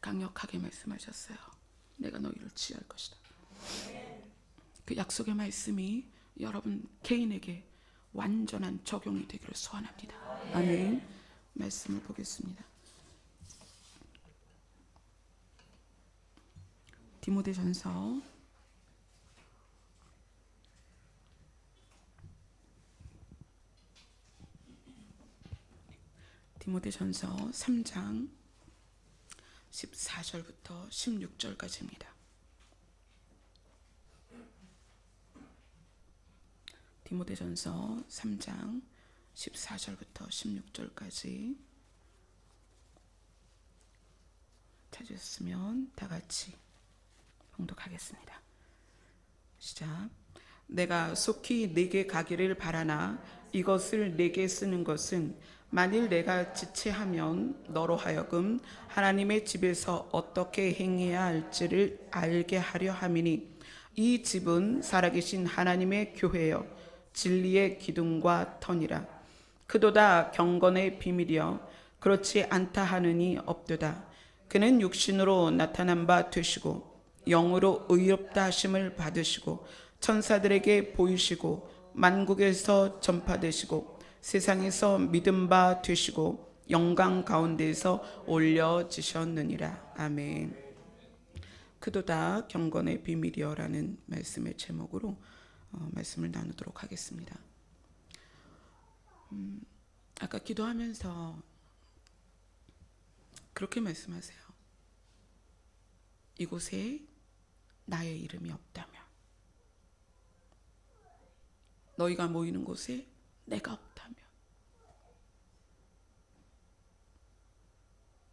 강력하게 말씀하셨어요. 내가 너희를 지할 것이다. 그 약속의 말씀이 여러분 개인에게 완전한 적용이 되기를 소원합니다. 아멘. 말씀을 보겠습니다. 디모데전서 3장 14절부터 16절까지입니다. 디모데전서 3장 14절부터 16절까지 찾으셨으면 다 같이 봉독하겠습니다. 시작. 내가 속히 네게 가기를 바라나 이것을 네게 쓰는 것은 만일 내가 지체하면 너로 하여금 하나님의 집에서 어떻게 행해야 할지를 알게 하려 함이니 이 집은 살아계신 하나님의 교회여 진리의 기둥과 터니라. 그도다 경건의 비밀이여 그렇지 않다 하느니 없도다. 그는 육신으로 나타난 바 되시고 영으로 의롭다 하심을 받으시고 천사들에게 보이시고 만국에서 전파되시고 세상에서 믿음 바 되시고 영광 가운데에서 올려지셨느니라. 아멘. 그도다 경건의 비밀이여라는 말씀의 제목으로 말씀을 나누도록 하겠습니다. 아까 기도하면서 그렇게 말씀하세요. 이곳에 나의 이름이 없다면, 너희가 모이는 곳에 내가 없다면,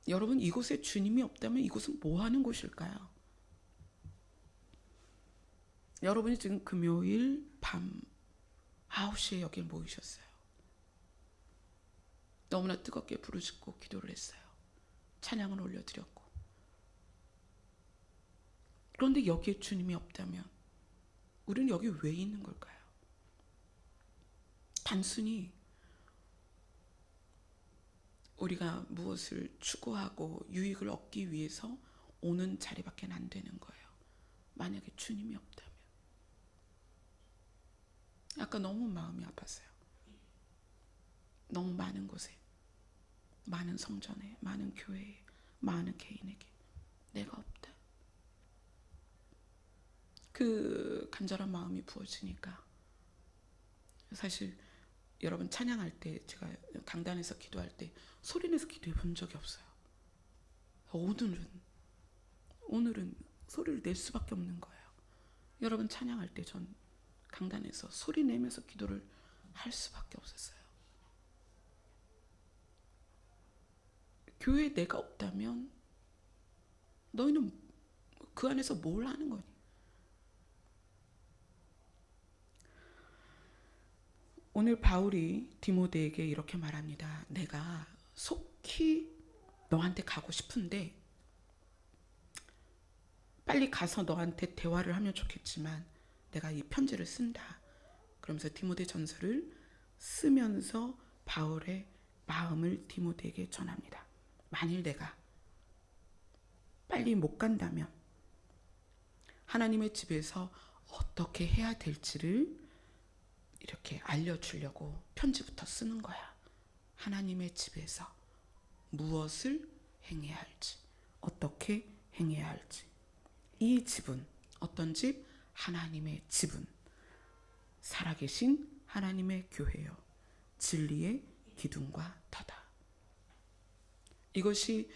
여러분 이곳에 주님이 없다면 이곳은 뭐 하는 곳일까요? 여러분이 지금 금요일 밤 9시에 여기 모이셨어요. 너무나 뜨겁게 부르짖고 기도를 했어요. 찬양을 올려드렸고. 그런데 여기에 주님이 없다면 우리는 여기 왜 있는 걸까요? 단순히 우리가 무엇을 추구하고 유익을 얻기 위해서 오는 자리밖에 안 되는 거예요. 만약에 주님이 없다면. 아까 너무 마음이 아팠어요. 너무 많은 곳에, 많은 성전에, 많은 교회에, 많은 개인에게 내가 없다. 그 간절한 마음이 부어지니까 사실 여러분 찬양할 때, 제가 강단에서 기도할 때 소리내서 기도해 본 적이 없어요. 오늘은 소리를 낼 수밖에 없는 거예요. 여러분 찬양할 때 전 강단에서 소리 내면서 기도를 할 수밖에 없었어요. 교회에 내가 없다면 너희는 그 안에서 뭘 하는 거니? 오늘 바울이 디모데에게 이렇게 말합니다. 내가 속히 너한테 가고 싶은데 빨리 가서 너한테 대화를 하면 좋겠지만 내가 이 편지를 쓴다. 그러면서 디모데 전서를 쓰면서 바울의 마음을 디모데에게 전합니다. 만일 내가 빨리 못 간다면 하나님의 집에서 어떻게 해야 될지를 이렇게 알려주려고 편지부터 쓰는 거야. 하나님의 집에서 무엇을 행해야 할지, 어떻게 행해야 할지. 이 집은 어떤 집? 하나님의 집은 살아계신 하나님의 교회요 진리의 기둥과 터다. 이것이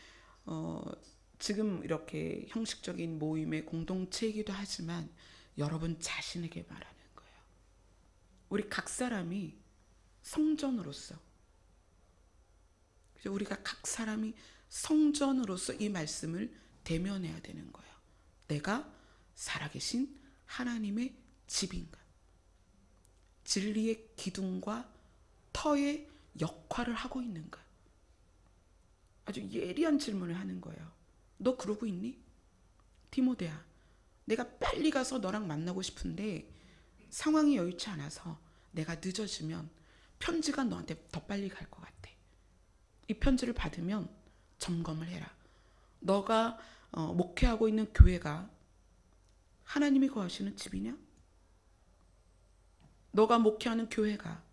지금 이렇게 형식적인 모임의 공동체이기도 하지만 여러분 자신에게 말하는 거예요. 우리 각 사람이 성전으로서, 우리가 각 사람이 성전으로서 이 말씀을 대면해야 되는 거예요. 내가 살아계신 하나님의 집인가? 진리의 기둥과 터의 역할을 하고 있는가? 아주 예리한 질문을 하는 거예요. 너 그러고 있니? 디모데야, 내가 빨리 가서 너랑 만나고 싶은데 상황이 여의치 않아서 내가 늦어지면 편지가 너한테 더 빨리 갈 것 같아. 이 편지를 받으면 점검을 해라. 너가 목회하고 있는 교회가 하나님이 거하시는 집이냐? 너가 목회하는 교회가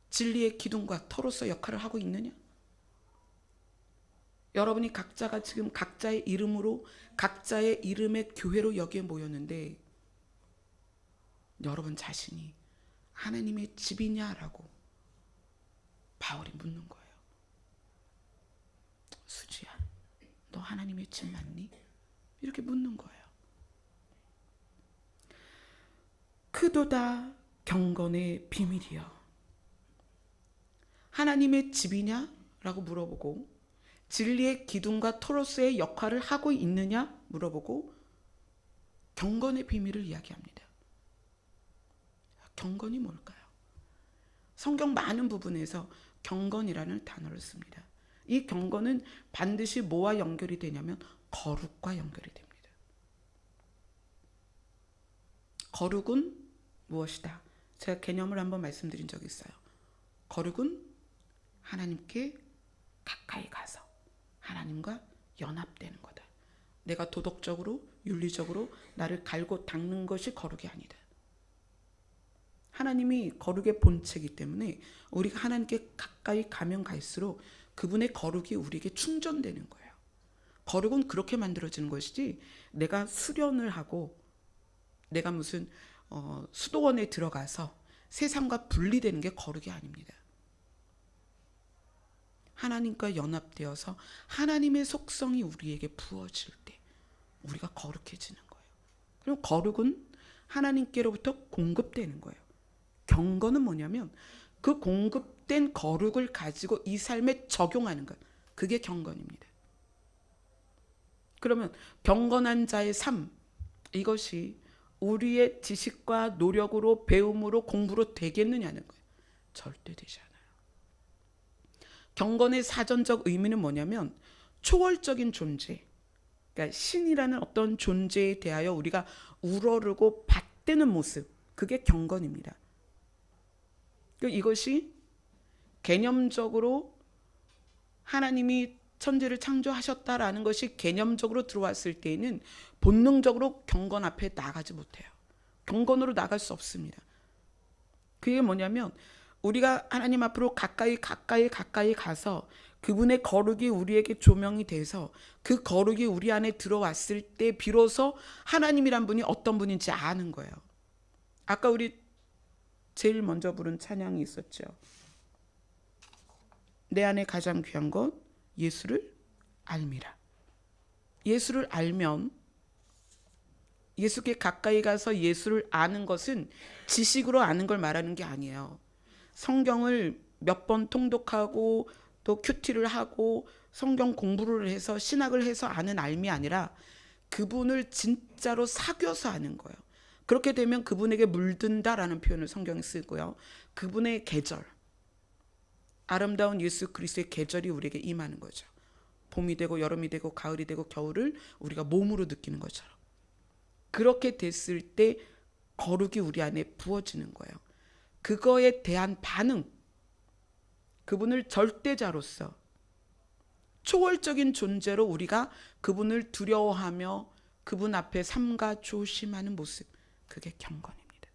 진리의 기둥과 터로서 역할을 하고 있느냐? 여러분이 각자가 지금 각자의 이름으로, 각자의 이름의 교회로 여기에 모였는데 여러분 자신이 하나님의 집이냐라고 바울이 묻는 거예요. 수지야, 너 하나님의 집 맞니? 이렇게 묻는 거예요. 크도다 경건의 비밀이여. 하나님의 집이냐? 라고 물어보고, 진리의 기둥과 토로스의 역할을 하고 있느냐? 물어보고 경건의 비밀을 이야기합니다. 경건이 뭘까요? 성경 많은 부분에서 경건이라는 단어를 씁니다. 이 경건은 반드시 뭐와 연결이 되냐면 거룩과 연결이 됩니다. 거룩은 무엇이다? 제가 개념을 한번 말씀드린 적이 있어요. 거룩은 하나님께 가까이 가서 하나님과 연합되는 거다. 내가 도덕적으로, 윤리적으로 나를 갈고 닦는 것이 거룩이 아니다. 하나님이 거룩의 본체이기 때문에 우리가 하나님께 가까이 가면 갈수록 그분의 거룩이 우리에게 충전되는 거예요. 거룩은 그렇게 만들어지는 것이지, 내가 수련을 하고 내가 무슨 수도원에 들어가서 세상과 분리되는 게 거룩이 아닙니다. 하나님과 연합되어서 하나님의 속성이 우리에게 부어질 때 우리가 거룩해지는 거예요. 그럼 거룩은 하나님께로부터 공급되는 거예요. 경건은 뭐냐면 그 공급된 거룩을 가지고 이 삶에 적용하는 것, 그게 경건입니다. 그러면 경건한 자의 삶, 이것이 우리의 지식과 노력으로, 배움으로, 공부로 되겠느냐는 거예요. 절대 되지 않아요. 경건의 사전적 의미는 뭐냐면 초월적인 존재, 그러니까 신이라는 어떤 존재에 대하여 우리가 우러르고 받드는 모습, 그게 경건입니다. 이것이 개념적으로 하나님이 천지를 창조하셨다라는 것이 개념적으로 들어왔을 때에는 본능적으로 경건 앞에 나가지 못해요. 경건으로 나갈 수 없습니다. 그게 뭐냐면 우리가 하나님 앞으로 가까이 가서 그분의 거룩이 우리에게 조명이 돼서 그 거룩이 우리 안에 들어왔을 때 비로소 하나님이란 분이 어떤 분인지 아는 거예요. 아까 우리 제일 먼저 부른 찬양이 있었죠. 내 안에 가장 귀한 것 예수를 알미라. 예수를 알면, 예수께 가까이 가서 예수를 아는 것은 지식으로 아는 걸 말하는 게 아니에요. 성경을 몇 번 통독하고 또 큐티를 하고 성경 공부를 해서 신학을 해서 아는 알미 아니라 그분을 진짜로 사귀어서 아는 거예요. 그렇게 되면 그분에게 물든다라는 표현을 성경에 쓰고요. 그분의 계절, 아름다운 예수 그리스도의 계절이 우리에게 임하는 거죠. 봄이 되고 여름이 되고 가을이 되고 겨울을 우리가 몸으로 느끼는 것처럼. 그렇게 됐을 때 거룩이 우리 안에 부어지는 거예요. 그거에 대한 반응, 그분을 절대자로서 초월적인 존재로 우리가 그분을 두려워하며 그분 앞에 삼가 조심하는 모습, 그게 경건입니다.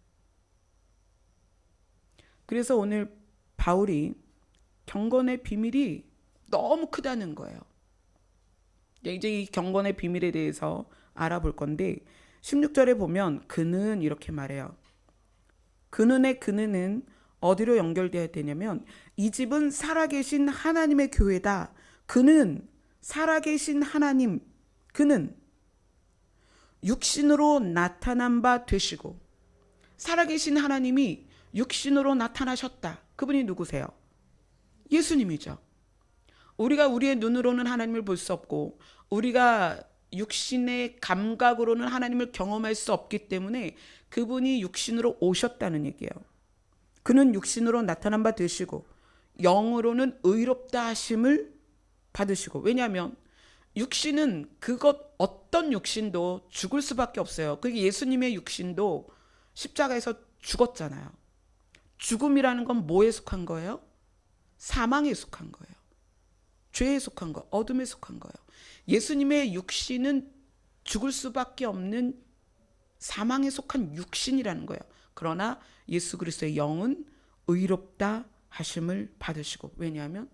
그래서 오늘 바울이 경건의 비밀이 너무 크다는 거예요. 이제 이 경건의 비밀에 대해서 알아볼 건데 16절에 보면 그는 이렇게 말해요. 그는의 그는 어디로 연결되어야 되냐면 이 집은 살아계신 하나님의 교회다. 그는 살아계신 하나님, 그는 육신으로 나타난 바 되시고, 살아계신 하나님이 육신으로 나타나셨다. 그분이 누구세요? 예수님이죠. 우리가 우리의 눈으로는 하나님을 볼 수 없고 우리가 육신의 감각으로는 하나님을 경험할 수 없기 때문에 그분이 육신으로 오셨다는 얘기예요. 그는 육신으로 나타난 바 되시고 영으로는 의롭다 하심을 받으시고, 왜냐하면 육신은 그것 어떤 육신도 죽을 수밖에 없어요. 그게 예수님의 육신도 십자가에서 죽었잖아요. 죽음이라는 건 뭐에 속한 거예요? 사망에 속한 거예요. 죄에 속한 거, 어둠에 속한 거예요. 예수님의 육신은 죽을 수밖에 없는 사망에 속한 육신이라는 거예요. 그러나 예수 그리스도의 영은 의롭다 하심을 받으시고, 왜냐하면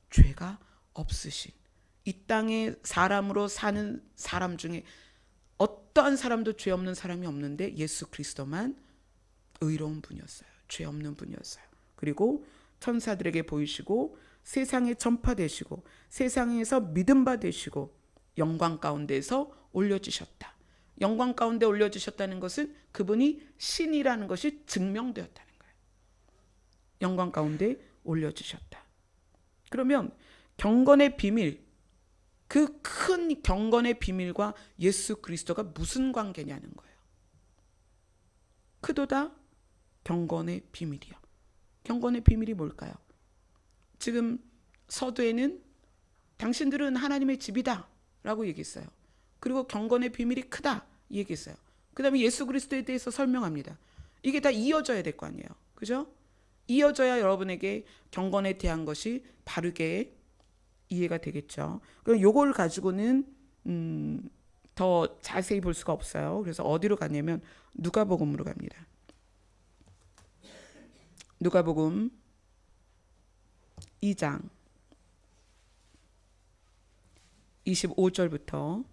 죄가 없으신, 이 땅에 사람으로 사는 사람 중에 어떠한 사람도 죄 없는 사람이 없는데 예수 그리스도만 의로운 분이었어요. 죄 없는 분이었어요. 그리고 천사들에게 보이시고 세상에 전파되시고 세상에서 믿음 받으시고 영광 가운데서 올려지셨다. 영광 가운데 올려지셨다는 것은 그분이 신이라는 것이 증명되었다는 거예요. 영광 가운데 올려지셨다. 그러면 경건의 비밀, 그 큰 경건의 비밀과 예수 그리스도가 무슨 관계냐는 거예요. 크도다 경건의 비밀이요. 경건의 비밀이 뭘까요? 지금 서두에는 당신들은 하나님의 집이다 라고 얘기했어요. 그리고 경건의 비밀이 크다 얘기했어요. 그 다음에 예수 그리스도에 대해서 설명합니다. 이게 다 이어져야 될 거 아니에요. 그죠? 이어져야 여러분에게 경건에 대한 것이 바르게 이해가 되겠죠. 그럼 요걸 가지고는 더 자세히 볼 수가 없어요. 그래서 어디로 가냐면 누가복음으로 갑니다. 누가복음 2장 25절부터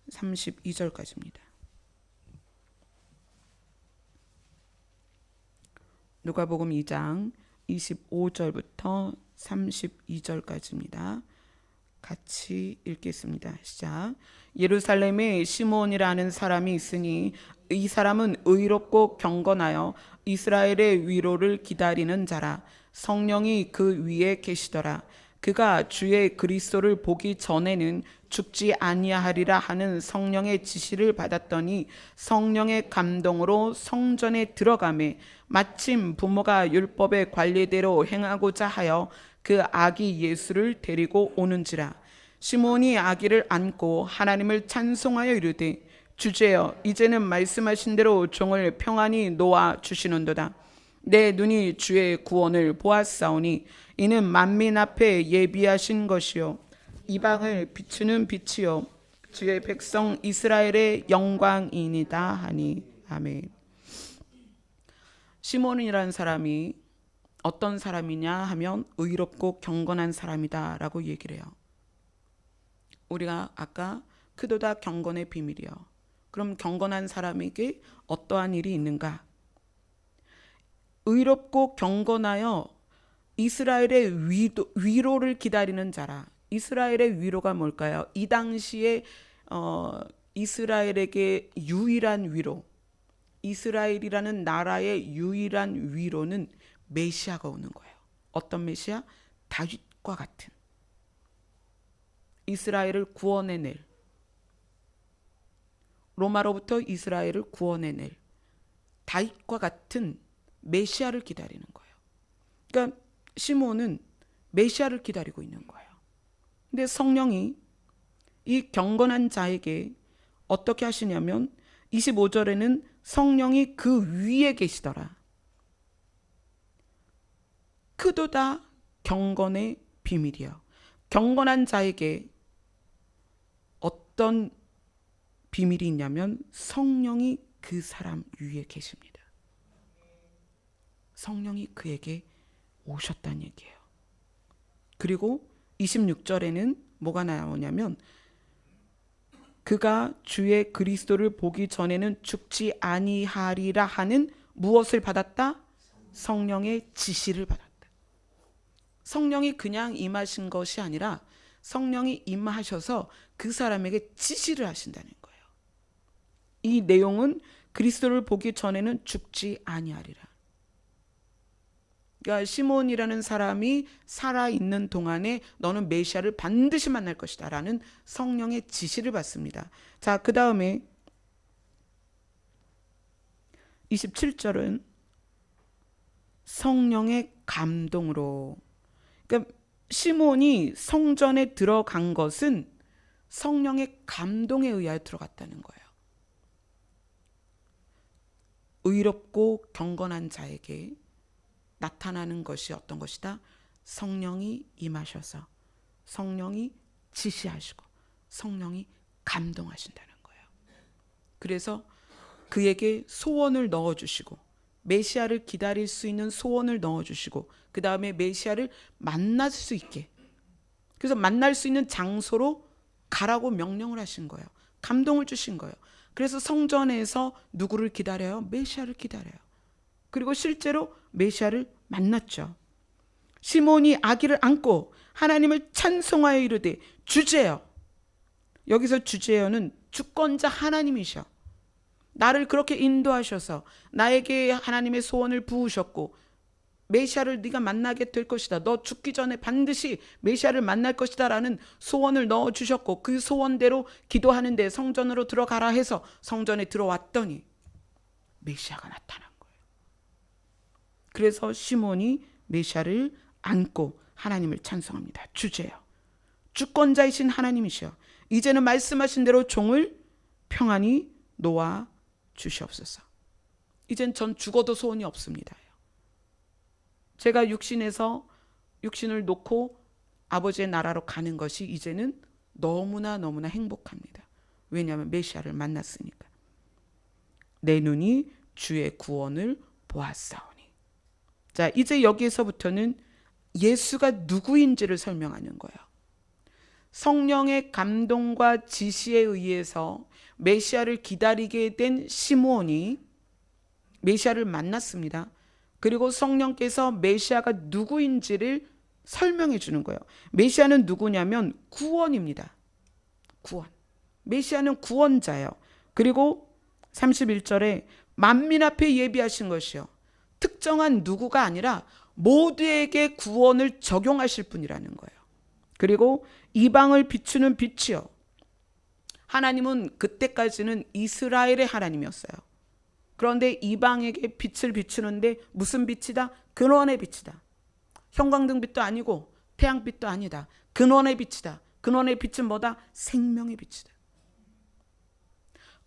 32절까지입니다. 누가복음 2장 25절부터 32절까지입니다. 같이 읽겠습니다. 시작. 예루살렘에 시므온이라는 사람이 있으니 이 사람은 의롭고 경건하여 이스라엘의 위로를 기다리는 자라. 성령이 그 위에 계시더라. 그가 주의 그리스도를 보기 전에는 죽지 아니하리라 하는 성령의 지시를 받았더니 성령의 감동으로 성전에 들어가매 마침 부모가 율법의 관례대로 행하고자 하여 그 아기 예수를 데리고 오는지라. 시므온이 아기를 안고 하나님을 찬송하여 이르되 주제여 이제는 말씀하신 대로 종을 평안히 놓아 주시는도다. 내 눈이 주의 구원을 보았사오니 이는 만민 앞에 예비하신 것이요 이방을 비추는 빛이요 주의 백성 이스라엘의 영광이니이다 하니. 아멘. 시므온이라는 사람이 어떤 사람이냐 하면 의롭고 경건한 사람이다 라고 얘기를 해요. 우리가 아까 크도다 경건의 비밀이요. 그럼 경건한 사람에게 어떠한 일이 있는가? 의롭고 경건하여 이스라엘의 위로를 기다리는 자라. 이스라엘의 위로가 뭘까요? 이 당시에 이스라엘에게 유일한 위로, 이스라엘이라는 나라의 유일한 위로는 메시아가 오는 거예요. 어떤 메시아? 다윗과 같은, 이스라엘을 구원해낼, 로마로부터 이스라엘을 구원해낼 다윗과 같은 메시아를 기다리는 거예요. 그러니까 시므온은 메시아를 기다리고 있는 거예요. 근데 성령이 이 경건한 자에게 어떻게 하시냐면 25절에는 성령이 그 위에 계시더라. 크도다 경건의 비밀이요. 경건한 자에게 어떤 비밀이 있냐면 성령이 그 사람 위에 계십니다. 성령이 그에게 오셨다는 얘기예요. 그리고 26절에는 뭐가 나오냐면 그가 주의 그리스도를 보기 전에는 죽지 아니하리라 하는 무엇을 받았다? 성령의 지시를 받았다. 성령이 그냥 임하신 것이 아니라 성령이 임하셔서 그 사람에게 지시를 하신다는 거예요. 이 내용은 그리스도를 보기 전에는 죽지 아니하리라. 그러니까 시므온이라는 사람이 살아있는 동안에 너는 메시아를 반드시 만날 것이다 라는 성령의 지시를 받습니다. 자, 그 다음에 27절은 성령의 감동으로, 그러니까 시므온이 성전에 들어간 것은 성령의 감동에 의하여 들어갔다는 거예요. 의롭고 경건한 자에게 나타나는 것이 어떤 것이다? 성령이 임하셔서 성령이 지시하시고 성령이 감동하신다는 거예요. 그래서 그에게 소원을 넣어주시고 메시아를 기다릴 수 있는 소원을 넣어주시고 그 다음에 메시아를 만날 수 있게, 그래서 만날 수 있는 장소로 가라고 명령을 하신 거예요. 감동을 주신 거예요. 그래서 성전에서 누구를 기다려요? 메시아를 기다려요. 그리고 실제로 메시아를 만났죠. 시몬이 아기를 안고 하나님을 찬송하여 이르되 주제여. 여기서 주제여는 주권자 하나님이셔. 나를 그렇게 인도하셔서 나에게 하나님의 소원을 부으셨고 메시아를 네가 만나게 될 것이다. 너 죽기 전에 반드시 메시아를 만날 것이다 라는 소원을 넣어주셨고 그 소원대로 기도하는데 성전으로 들어가라 해서 성전에 들어왔더니 메시아가 나타난 거예요. 그래서 시몬이 메시아를 안고 하나님을 찬송합니다. 주제여. 주권자이신 하나님이시여. 이제는 말씀하신 대로 종을 평안히 놓아 주시옵소서. 이젠 전 죽어도 소원이 없습니다. 제가 육신을 놓고 아버지의 나라로 가는 것이 이제는 너무나 행복합니다. 왜냐하면 메시아를 만났으니까. 내 눈이 주의 구원을 보았사오니. 자, 이제 여기에서부터는 예수가 누구인지를 설명하는 거예요. 성령의 감동과 지시에 의해서 메시아를 기다리게 된 시므온이 메시아를 만났습니다. 그리고 성령께서 메시아가 누구인지를 설명해 주는 거예요. 메시아는 누구냐면 구원입니다. 구원. 메시아는 구원자예요. 그리고 31절에 만민 앞에 예비하신 것이요. 특정한 누구가 아니라 모두에게 구원을 적용하실 분이라는 거예요. 그리고 이방을 비추는 빛이요. 하나님은 그때까지는 이스라엘의 하나님이었어요. 그런데 이방에게 빛을 비추는데 무슨 빛이다? 근원의 빛이다. 형광등 빛도 아니고 태양빛도 아니다. 근원의 빛이다. 근원의 빛은 뭐다? 생명의 빛이다.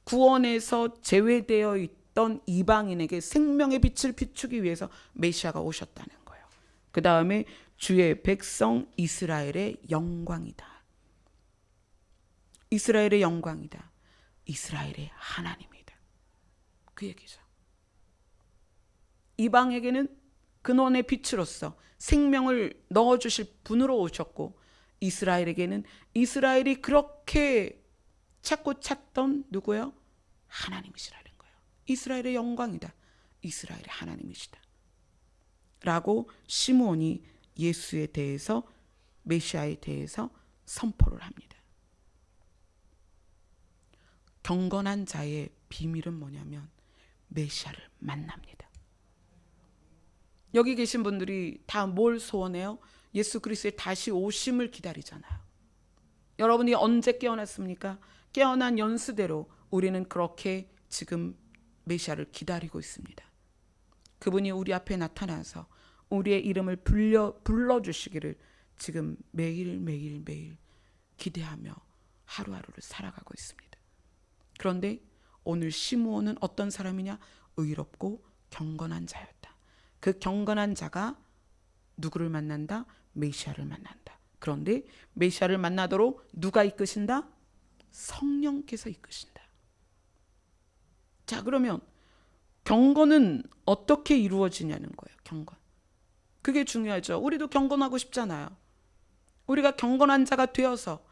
구원에서 제외되어 있던 이방인에게 생명의 빛을 비추기 위해서 메시아가 오셨다는 거예요. 그 다음에 주의 백성 이스라엘의 영광이다. 이스라엘의 영광이다. 이스라엘의 하나님이다. 그 얘기죠. 이방에게는 근원의 빛으로서 생명을 넣어주실 분으로 오셨고 이스라엘에게는 이스라엘이 그렇게 찾고 찾던 누구예요? 하나님이시라는 거예요. 이스라엘의 영광이다. 이스라엘의 하나님이시다. 라고 시므온이 예수에 대해서 메시아에 대해서 선포를 합니다. 경건한 자의 비밀은 뭐냐면 메시아를 만납니다. 여기 계신 분들이 다 뭘 소원해요? 예수 그리스도의 다시 오심을 기다리잖아요. 여러분이 언제 깨어났습니까? 깨어난 연수대로 우리는 그렇게 지금 메시아를 기다리고 있습니다. 그분이 우리 앞에 나타나서 우리의 이름을 불러주시기를 지금 매일 기대하며 하루하루를 살아가고 있습니다. 그런데 오늘 시므온은 어떤 사람이냐? 의롭고 경건한 자였다. 그 경건한 자가 누구를 만난다? 메시아를 만난다. 그런데 메시아를 만나도록 누가 이끄신다? 성령께서 이끄신다. 자, 그러면 경건은 어떻게 이루어지냐는 거예요. 경건. 그게 중요하죠. 우리도 경건하고 싶잖아요. 우리가 경건한 자가 되어서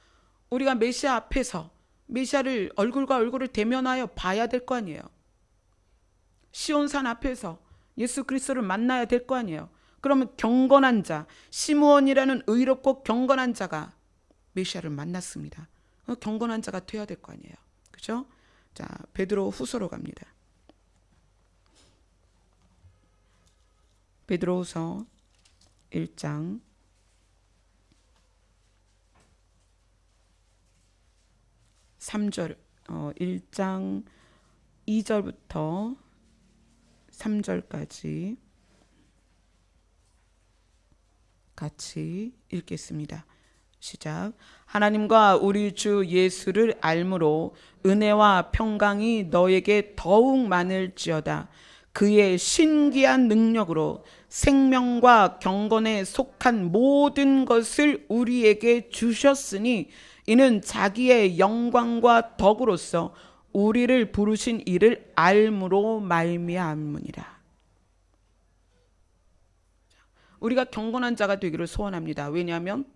우리가 메시아 앞에서 메시아를 얼굴과 얼굴을 대면하여 봐야 될 거 아니에요. 시온산 앞에서 예수 그리스도를 만나야 될 거 아니에요. 그러면 경건한 자, 시므온이라는 의롭고 경건한 자가 메시아를 만났습니다. 경건한 자가 돼야 될 거 아니에요. 그죠? 자, 베드로 후서로 갑니다. 베드로후서 1장 3절 1장 2절부터 3절까지 같이 읽겠습니다. 시작. 하나님과 우리 주 예수를 알므로 은혜와 평강이 너에게 더욱 많을지어다. 그의 신기한 능력으로 생명과 경건에 속한 모든 것을 우리에게 주셨으니 이는 자기의 영광과 덕으로서 우리를 부르신 이를 알므로 말미암으니라. 우리가 경건한 자가 되기를 소원합니다. 왜냐하면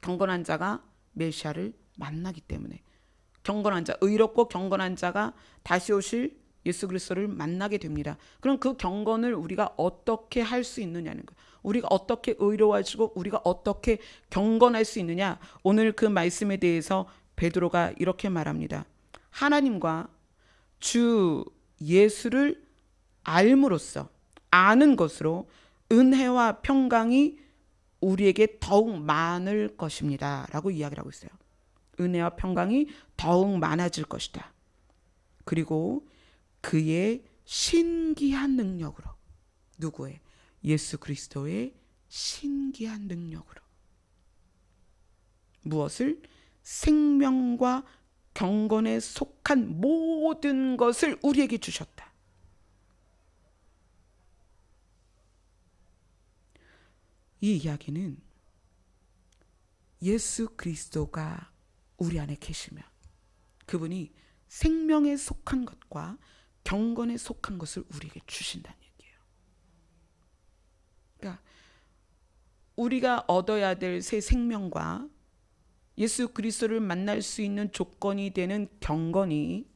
경건한 자가 메시아를 만나기 때문에. 경건한 자, 의롭고 경건한 자가 다시 오실 예수 그리스도를 만나게 됩니다. 그럼 그 경건을 우리가 어떻게 할 수 있느냐는 거예요. 우리가 어떻게 의로워지고 우리가 어떻게 경건할 수 있느냐. 오늘 그 말씀에 대해서 베드로가 이렇게 말합니다. 하나님과 주 예수를 알므로써, 아는 것으로 은혜와 평강이 우리에게 더욱 많을 것입니다 라고 이야기를 하고 있어요. 은혜와 평강이 더욱 많아질 것이다. 그리고 그의 신기한 능력으로, 누구의? 예수 그리스도의 신기한 능력으로. 무엇을? 생명과 경건에 속한 모든 것을 우리에게 주셨다. 이 이야기는 예수 그리스도가 우리 안에 계시면 그분이 생명에 속한 것과 경건에 속한 것을 우리에게 주신다는 얘기예요. 그러니까 우리가 얻어야 될 새 생명과 예수 그리스도를 만날 수 있는 조건이 되는 경건이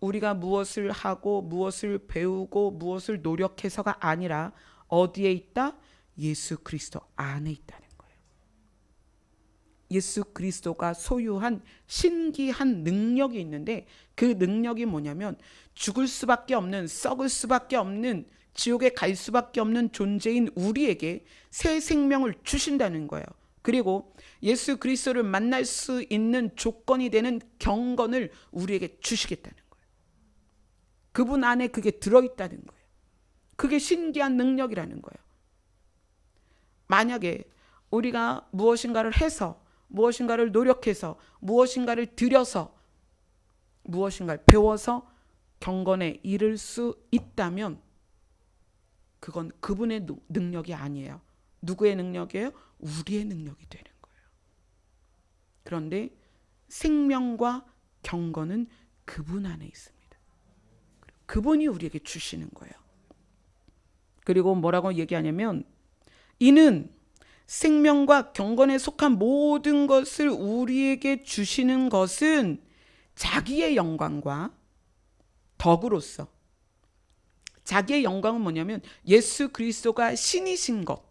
우리가 무엇을 하고 무엇을 배우고 무엇을 노력해서가 아니라 어디에 있다? 예수 그리스도 안에 있다는 거예요. 예수 그리스도가 소유한 신기한 능력이 있는데 그 능력이 뭐냐면 죽을 수밖에 없는, 썩을 수밖에 없는, 지옥에 갈 수밖에 없는 존재인 우리에게 새 생명을 주신다는 거예요. 그리고 예수 그리스도를 만날 수 있는 조건이 되는 경건을 우리에게 주시겠다는 거예요. 그분 안에 그게 들어있다는 거예요. 그게 신기한 능력이라는 거예요. 만약에 우리가 무엇인가를 해서, 무엇인가를 노력해서, 무엇인가를 들여서, 무엇인가를 배워서 경건에 이를 수 있다면 그건 그분의 능력이 아니에요. 누구의 능력이에요? 우리의 능력이 되는 거예요. 그런데 생명과 경건은 그분 안에 있습니다. 그분이 우리에게 주시는 거예요. 그리고 뭐라고 얘기하냐면 이는 생명과 경건에 속한 모든 것을 우리에게 주시는 것은 자기의 영광과 덕으로서. 자기의 영광은 뭐냐면 예수 그리스도가 신이신 것,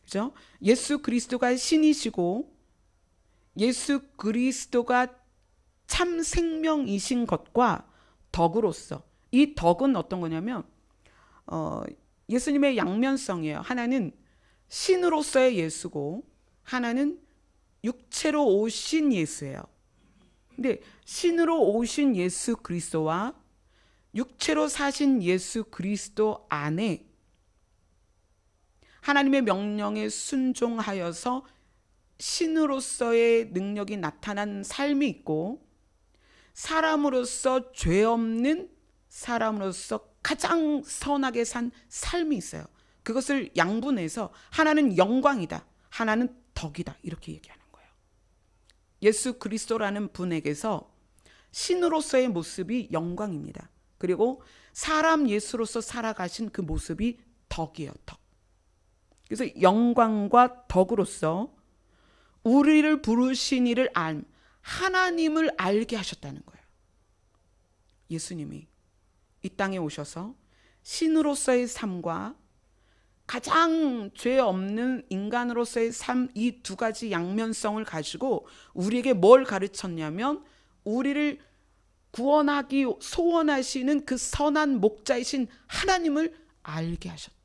그죠? 예수 그리스도가 신이시고 예수 그리스도가 참 생명이신 것과 덕으로서. 이 덕은 어떤 거냐면 예수님의 양면성이에요. 하나는 신으로서의 예수고 하나는 육체로 오신 예수예요. 근데 신으로 오신 예수 그리스도와 육체로 사신 예수 그리스도 안에 하나님의 명령에 순종하여서 신으로서의 능력이 나타난 삶이 있고 사람으로서 죄 없는 사람으로서 가장 선하게 산 삶이 있어요. 그것을 양분해서 하나는 영광이다, 하나는 덕이다 이렇게 얘기하는 거예요. 예수 그리스도라는 분에게서 신으로서의 모습이 영광입니다. 그리고 사람 예수로서 살아가신 그 모습이 덕이에요. 덕. 그래서 영광과 덕으로서 우리를 부르신 이를 하나님을 알게 하셨다는 거예요. 예수님이 이 땅에 오셔서 신으로서의 삶과 가장 죄 없는 인간으로서의 삶, 이 두 가지 양면성을 가지고 우리에게 뭘 가르쳤냐면 우리를 구원하기 소원하시는 그 선한 목자이신 하나님을 알게 하셨다.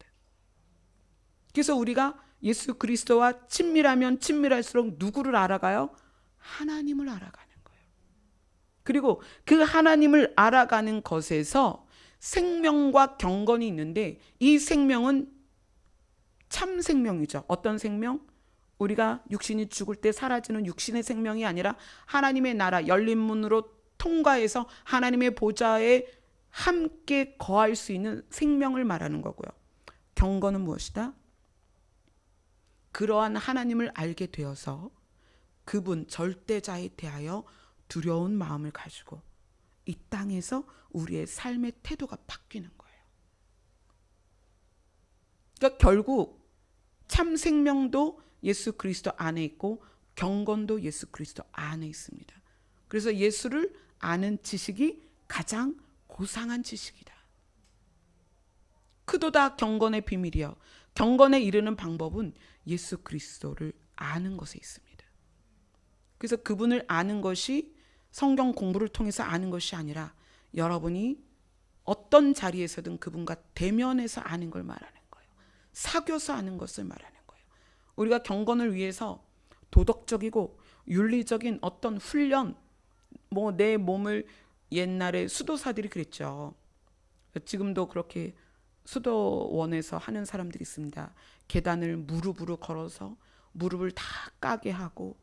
그래서 우리가 예수 그리스도와 친밀하면 친밀할수록 누구를 알아가요? 하나님을 알아가는 거예요. 그리고 그 하나님을 알아가는 것에서 생명과 경건이 있는데 이 생명은 참 생명이죠. 어떤 생명? 우리가 육신이 죽을 때 사라지는 육신의 생명이 아니라 하나님의 나라 열린 문으로 통과해서 하나님의 보좌에 함께 거할 수 있는 생명을 말하는 거고요. 경건은 무엇이다? 그러한 하나님을 알게 되어서 그분 절대자에 대하여 두려운 마음을 가지고 이 땅에서 우리의 삶의 태도가 바뀌는 거예요. 그러니까 결국 참 생명도 예수 그리스도 안에 있고 경건도 예수 그리스도 안에 있습니다. 그래서 예수를 아는 지식이 가장 고상한 지식이다. 그도다 경건의 비밀이여. 경건에 이르는 방법은 예수 그리스도를 아는 것에 있습니다. 그래서 그분을 아는 것이 성경 공부를 통해서 아는 것이 아니라 여러분이 어떤 자리에서든 그분과 대면해서 아는 걸 말하는 거예요. 사귀어서 아는 것을 말하는 거예요. 우리가 경건을 위해서 도덕적이고 윤리적인 어떤 훈련, 내 몸을 옛날에 수도사들이 그랬죠. 지금도 그렇게 수도원에서 하는 사람들이 있습니다. 계단을 무릎으로 걸어서 무릎을 다 까게 하고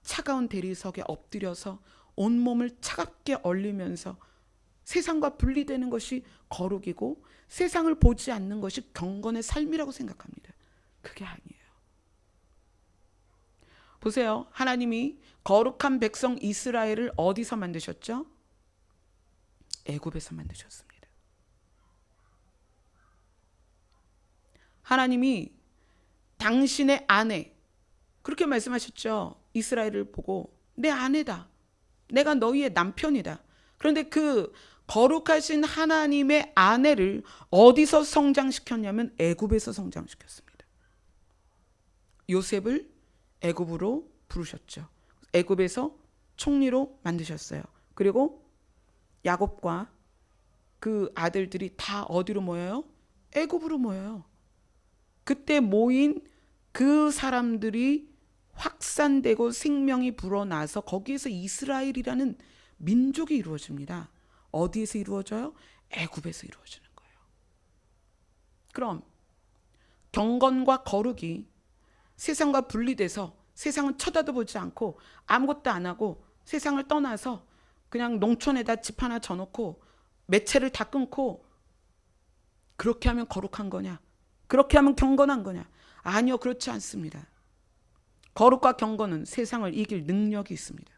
차가운 대리석에 엎드려서 온몸을 차갑게 얼리면서 세상과 분리되는 것이 거룩이고 세상을 보지 않는 것이 경건의 삶이라고 생각합니다. 그게 아니에요. 보세요. 하나님이 거룩한 백성 이스라엘을 어디서 만드셨죠? 애굽에서 만드셨습니다. 하나님이 당신의 아내, 그렇게 말씀하셨죠. 이스라엘을 보고 내 아내다. 내가 너희의 남편이다. 그런데 그 거룩하신 하나님의 아내를 어디서 성장시켰냐면 애굽에서 성장시켰습니다. 요셉을 애굽으로 부르셨죠. 애굽에서 총리로 만드셨어요. 그리고 야곱과 그 아들들이 다 어디로 모여요? 애굽으로 모여요. 그때 모인 그 사람들이 확산되고 생명이 불어나서 거기에서 이스라엘이라는 민족이 이루어집니다. 어디에서 이루어져요? 애굽에서 이루어지는 거예요. 그럼 경건과 거룩이 세상과 분리돼서 세상을 쳐다도 보지 않고 아무것도 안 하고 세상을 떠나서 그냥 농촌에다 집 하나 져놓고 매체를 다 끊고 그렇게 하면 거룩한 거냐? 그렇게 하면 경건한 거냐? 아니요, 그렇지 않습니다. 거룩과 경건은 세상을 이길 능력이 있습니다.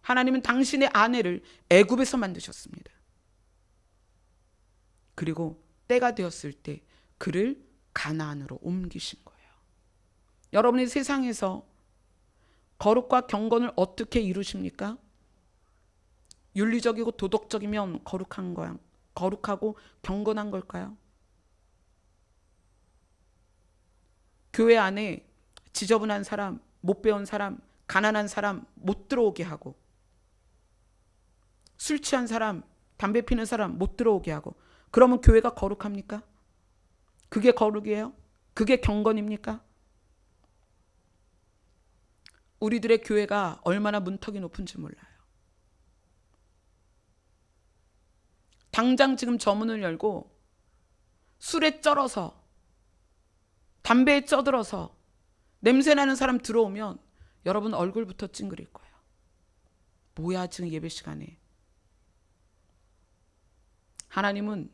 하나님은 당신의 아내를 애굽에서 만드셨습니다. 그리고 때가 되었을 때 그를 가나안으로 옮기신 거예요. 여러분이 세상에서 거룩과 경건을 어떻게 이루십니까? 윤리적이고 도덕적이면 거룩한 거야. 거룩하고 경건한 걸까요? 교회 안에 지저분한 사람, 못 배운 사람, 가난한 사람 못 들어오게 하고 술 취한 사람, 담배 피는 사람 못 들어오게 하고 그러면 교회가 거룩합니까? 그게 거룩이에요? 그게 경건입니까? 우리들의 교회가 얼마나 문턱이 높은지 몰라요. 당장 지금 저문을 열고 술에 쩔어서 담배에 쪄들어서 냄새나는 사람 들어오면 여러분 얼굴부터 찡그릴 거예요. 뭐야 지금 예배 시간에. 하나님은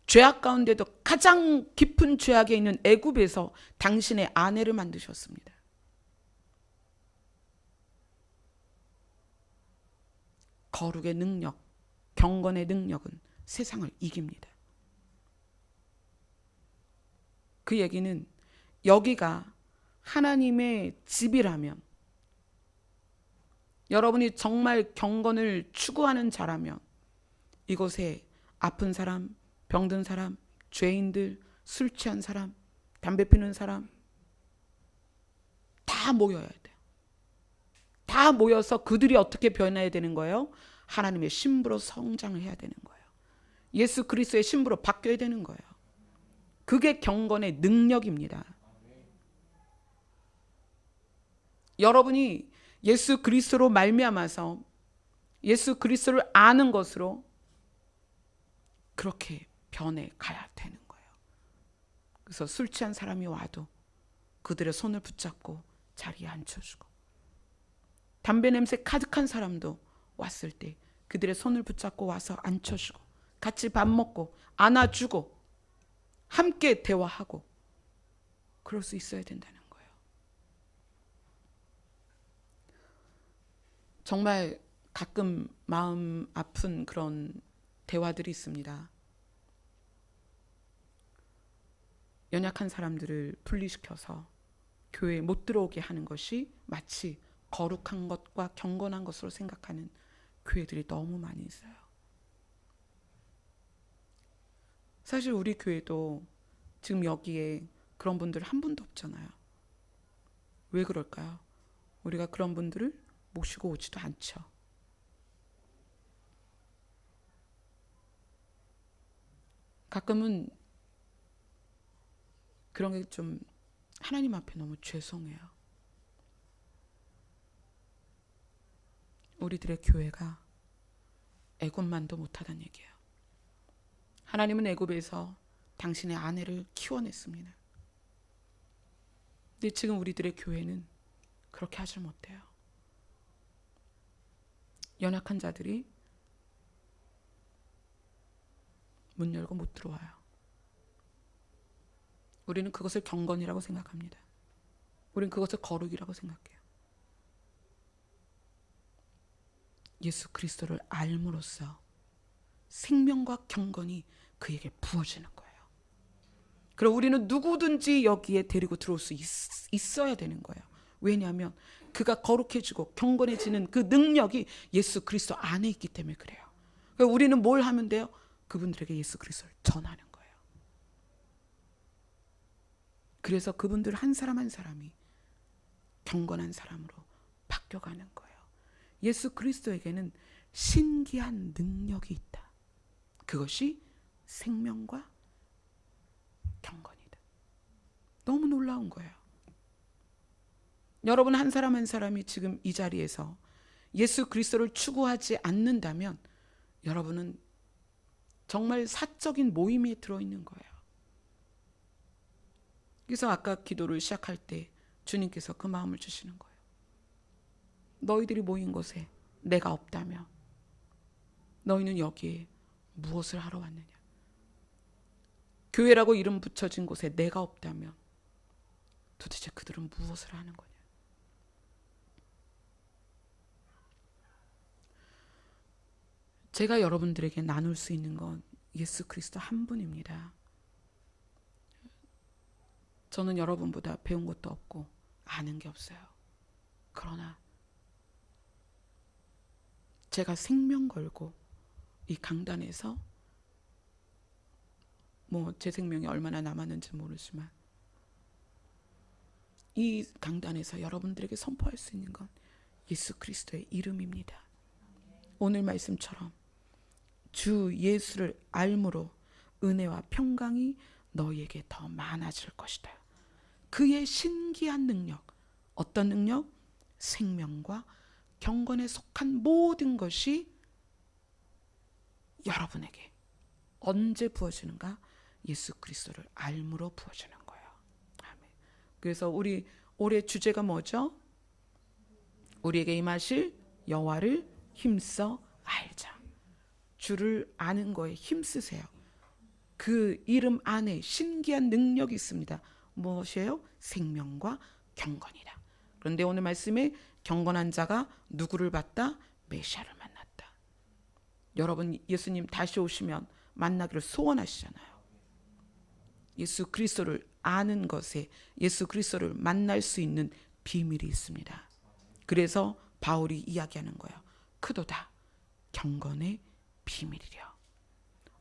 죄악 가운데도 가장 깊은 죄악에 있는 애굽에서 당신의 아내를 만드셨습니다. 거룩의 능력, 경건의 능력은 세상을 이깁니다. 그 얘기는 여기가 하나님의 집이라면, 여러분이 정말 경건을 추구하는 자라면 이곳에 아픈 사람, 병든 사람, 죄인들, 술 취한 사람, 담배 피는 사람 다 모여야 돼요. 다 모여서 그들이 어떻게 변해야 되는 거예요? 하나님의 신부로 성장을 해야 되는 거예요. 예수 그리스도의 신부로 바뀌어야 되는 거예요. 그게 경건의 능력입니다. 여러분이 예수 그리스도로 말미암아서 예수 그리스도를 아는 것으로 그렇게 변해 가야 되는 거예요. 그래서 술 취한 사람이 와도 그들의 손을 붙잡고 자리에 앉혀주고, 담배 냄새 가득한 사람도 왔을 때 그들의 손을 붙잡고 와서 앉혀주고 같이 밥 먹고 안아주고 함께 대화하고 그럴 수 있어야 된다는 거예요. 정말 가끔 마음 아픈 그런 대화들이 있습니다. 연약한 사람들을 분리시켜서 교회에 못 들어오게 하는 것이 마치 거룩한 것과 경건한 것으로 생각하는 교회들이 너무 많이 있어요. 사실 우리 교회도 지금 여기에 그런 분들 한 분도 없잖아요. 왜 그럴까요? 우리가 그런 분들을 모시고 오지도 않죠. 가끔은 그런 게 좀 하나님 앞에 너무 죄송해요. 우리들의 교회가 애굽만도 못하다는 얘기예요. 하나님은 애굽에서 당신의 아내를 키워냈습니다. 근데 지금 우리들의 교회는 그렇게 하지 못해요. 연약한 자들이 문 열고 못 들어와요. 우리는 그것을 경건이라고 생각합니다. 우리는 그것을 거룩이라고 생각해요. 예수 그리스도를 알므로써 생명과 경건이 그에게 부어지는 거예요. 그럼 우리는 누구든지 여기에 데리고 들어올 수 있어야 되는 거예요. 왜냐하면 그가 거룩해지고 경건해지는 그 능력이 예수 그리스도 안에 있기 때문에 그래요. 그러니까 우리는 뭘 하면 돼요? 그분들에게 예수 그리스도를 전하는 거예요. 그래서 그분들 한 사람 한 사람이 경건한 사람으로 바뀌어가는 거예요. 예수 그리스도에게는 신기한 능력이 있다. 그것이 생명과 경건이다. 너무 놀라운 거예요. 여러분 한 사람 한 사람이 지금 이 자리에서 예수 그리스도를 추구하지 않는다면 여러분은 정말 사적인 모임에 들어있는 거예요. 그래서 아까 기도를 시작할 때 주님께서 그 마음을 주시는 거예요. 너희들이 모인 곳에 내가 없다면 너희는 여기에 무엇을 하러 왔느냐? 교회라고 이름 붙여진 곳에 내가 없다면 도대체 그들은 무엇을 하는 거냐? 제가 여러분들에게 나눌 수 있는 건 예수 그리스도 한 분입니다. 저는 여러분보다 배운 것도 없고 아는 게 없어요. 그러나 제가 생명 걸고 이 강단에서 제 생명이 얼마나 남았는지 모르지만 이 강단에서 여러분들에게 선포할 수 있는 건 예수 그리스도의 이름입니다. 오늘 말씀처럼 주 예수를 알므로 은혜와 평강이 너희에게 더 많아질 것이다. 그의 신기한 능력, 어떤 능력? 생명과 경건에 속한 모든 것이 여러분에게 언제 부어지는가? 예수 그리스도를 알므로 부어지는 거예요. 아멘. 그래서 우리 올해 주제가 뭐죠? 우리에게 임하실 여호와를 힘써 알자. 주를 아는 거에 힘쓰세요. 그 이름 안에 신기한 능력이 있습니다. 무엇이에요? 생명과 경건이라. 그런데 오늘 말씀에 경건한 자가 누구를 봤다? 메시아를 만났다. 여러분 예수님 다시 오시면 만나기를 소원하시잖아요. 예수 그리스도를 아는 것에 예수 그리스도를 만날 수 있는 비밀이 있습니다. 그래서 바울이 이야기하는 거예요. 크도다 경건의 비밀이려.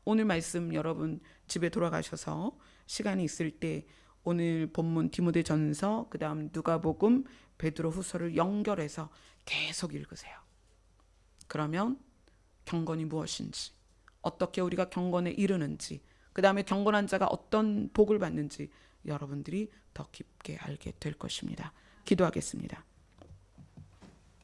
오늘 말씀 여러분 집에 돌아가셔서 시간이 있을 때 오늘 본문 디모데전서 그다음 누가복음 베드로후서를 연결해서 계속 읽으세요. 그러면 경건이 무엇인지, 어떻게 우리가 경건에 이르는지, 그다음에 경건한 자가 어떤 복을 받는지 여러분들이 더 깊게 알게 될 것입니다. 기도하겠습니다.